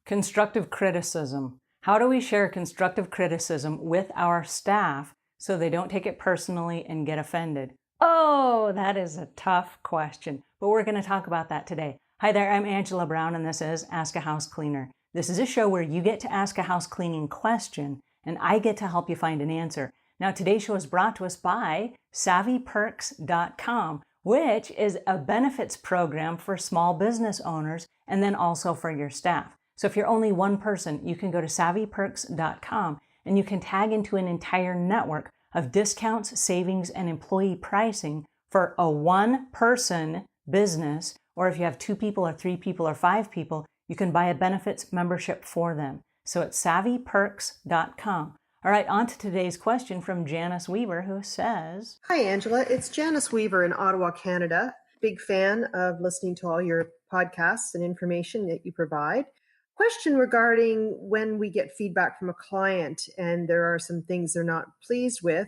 Constructive criticism. How do we share constructive criticism with our staff so they don't take it personally and get offended? Oh, that is a tough question, but we're going to talk about that today. Hi there, I'm Angela Brown, and this is Ask a House Cleaner. This is a show where you get to ask a house cleaning question, and I get to help you find an answer. Now, today's show is brought to us by SavvyPerks.com, which is a benefits program for small business owners and then also for your staff. So if you're only one person, you can go to SavvyPerks.com and you can tag into an entire network of discounts, savings, and employee pricing for a one-person business, or if you have 2 people or 3 people or 5 people, you can buy a benefits membership for them. So it's SavvyPerks.com. All right, on to today's question from Janice Weaver, who says, Hi, Angela. It's Janice Weaver in Ottawa, Canada. Big fan of listening to all your podcasts and information that you provide. Question regarding when we get feedback from a client and there are some things they're not pleased with.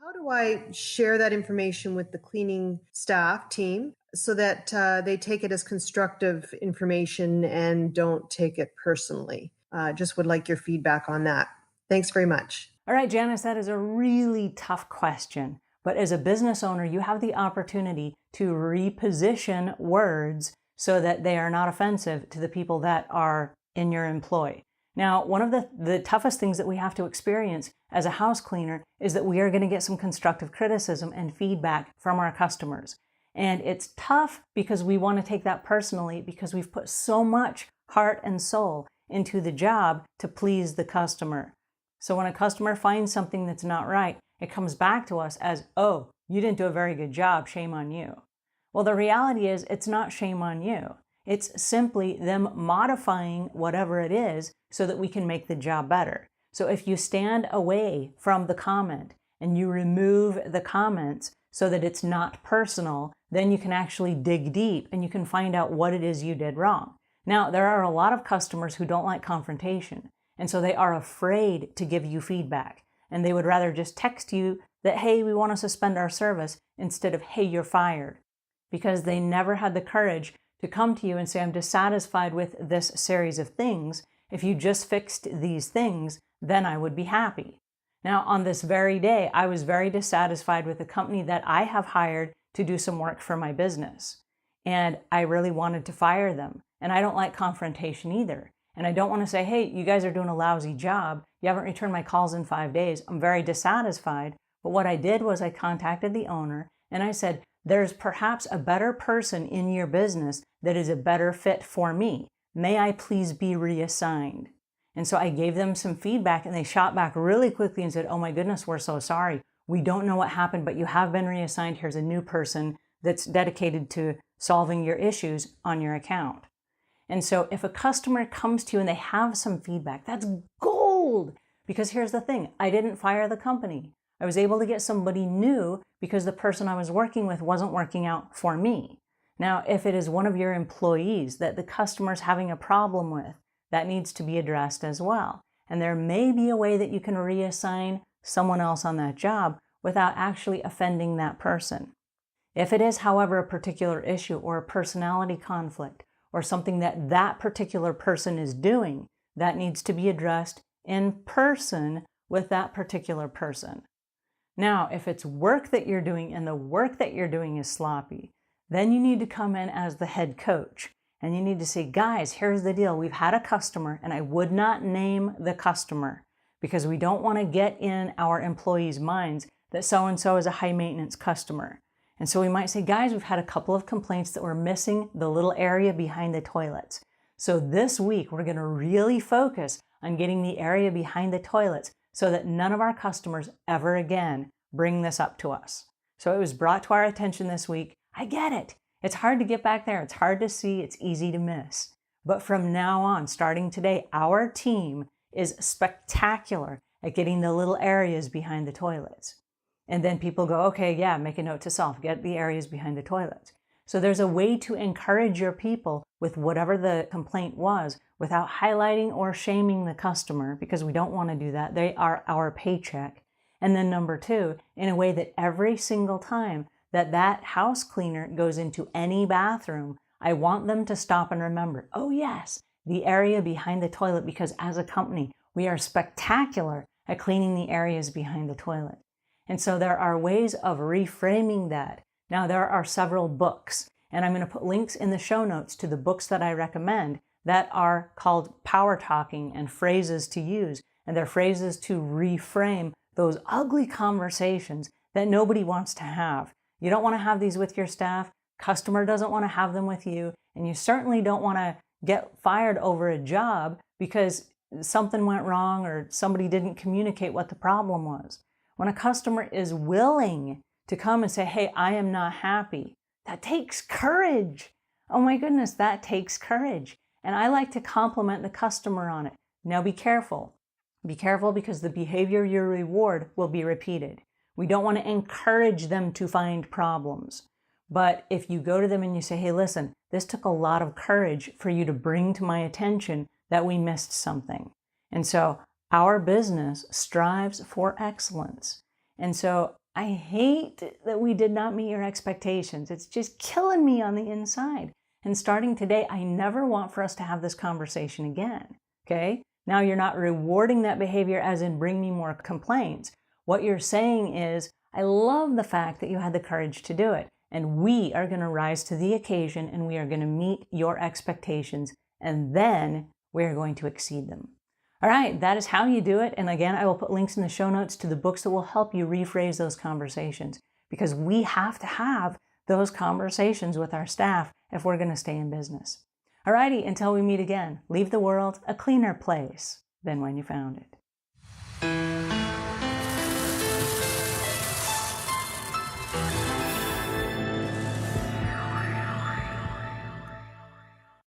How do I share that information with the cleaning staff team so that they take it as constructive information and don't take it personally? Just would like your feedback on that. Thanks very much. All right, Janice, that is a really tough question. But as a business owner, you have the opportunity to reposition words so that they are not offensive to the people that are in your employ. Now, one of the toughest things that we have to experience as a house cleaner is that we are going to get some constructive criticism and feedback from our customers. And it's tough because we want to take that personally because we've put so much heart and soul into the job to please the customer. So when a customer finds something that's not right, it comes back to us as, oh, you didn't do a very good job, shame on you. Well, the reality is it's not shame on you. It's simply them modifying whatever it is so that we can make the job better. So if you stand away from the comment and you remove the comments so that it's not personal, then you can actually dig deep and you can find out what it is you did wrong. Now, there are a lot of customers who don't like confrontation, and so they are afraid to give you feedback. And they would rather just text you that, hey, we want to suspend our service instead of, hey, you're fired. Because they never had the courage to come to you and say, I'm dissatisfied with this series of things. If you just fixed these things, then I would be happy. Now, on this very day, I was very dissatisfied with the company that I have hired to do some work for my business. And I really wanted to fire them. And I don't like confrontation either. And I don't want to say, hey, you guys are doing a lousy job. You haven't returned my calls in 5 days. I'm very dissatisfied. But what I did was I contacted the owner and I said, there's perhaps a better person in your business that is a better fit for me. May I please be reassigned? And so I gave them some feedback and they shot back really quickly and said, oh my goodness, we're so sorry. We don't know what happened, but you have been reassigned. Here's a new person that's dedicated to solving your issues on your account. And so if a customer comes to you and they have some feedback, that's gold. Because here's the thing, I didn't fire the company. I was able to get somebody new because the person I was working with wasn't working out for me. Now, if it is one of your employees that the customer's having a problem with, that needs to be addressed as well. And there may be a way that you can reassign someone else on that job without actually offending that person. If it is, however, a particular issue or a personality conflict or something that that particular person is doing, that needs to be addressed in person with that particular person. Now, if it's work that you're doing and the work that you're doing is sloppy, then you need to come in as the head coach and you need to say, guys, here's the deal. We've had a customer, and I would not name the customer because we don't want to get in our employees' minds that so-and-so is a high maintenance customer. And so we might say, guys, we've had a couple of complaints that we're missing the little area behind the toilets. So this week, we're going to really focus on getting the area behind the toilets so that none of our customers ever again bring this up to us. So it was brought to our attention this week. I get it. It's hard to get back there. It's hard to see. It's easy to miss. But from now on, starting today, our team is spectacular at getting the little areas behind the toilets. And then people go, okay, yeah, make a note to self, get the areas behind the toilets. So there's a way to encourage your people with whatever the complaint was without highlighting or shaming the customer, because we don't want to do that. They are our paycheck. And then number 2, in a way that every single time that house cleaner goes into any bathroom, I want them to stop and remember, oh yes, the area behind the toilet, because as a company, we are spectacular at cleaning the areas behind the toilet. And so there are ways of reframing that. Now, there are several books, and I'm going to put links in the show notes to the books that I recommend that are called Power Talking and Phrases to Use. And they're phrases to reframe those ugly conversations that nobody wants to have. You don't want to have these with your staff. Customer doesn't want to have them with you. And you certainly don't want to get fired over a job because something went wrong or somebody didn't communicate what the problem was. When a customer is willing to come and say, hey, I am not happy, that takes courage. Oh my goodness, that takes courage. And I like to compliment the customer on it. Now be careful. Be careful because the behavior you reward will be repeated. We don't want to encourage them to find problems. But if you go to them and you say, hey, listen, this took a lot of courage for you to bring to my attention that we missed something. And so our business strives for excellence. And so I hate that we did not meet your expectations. It's just killing me on the inside. And starting today, I never want for us to have this conversation again. Okay? Now you're not rewarding that behavior as in bring me more complaints. What you're saying is, I love the fact that you had the courage to do it. And we are going to rise to the occasion and we are going to meet your expectations. And then we are going to exceed them. All right, that is how you do it. And again, I will put links in the show notes to the books that will help you rephrase those conversations because we have to have those conversations with our staff if we're going to stay in business. All righty, until we meet again, leave the world a cleaner place than when you found it.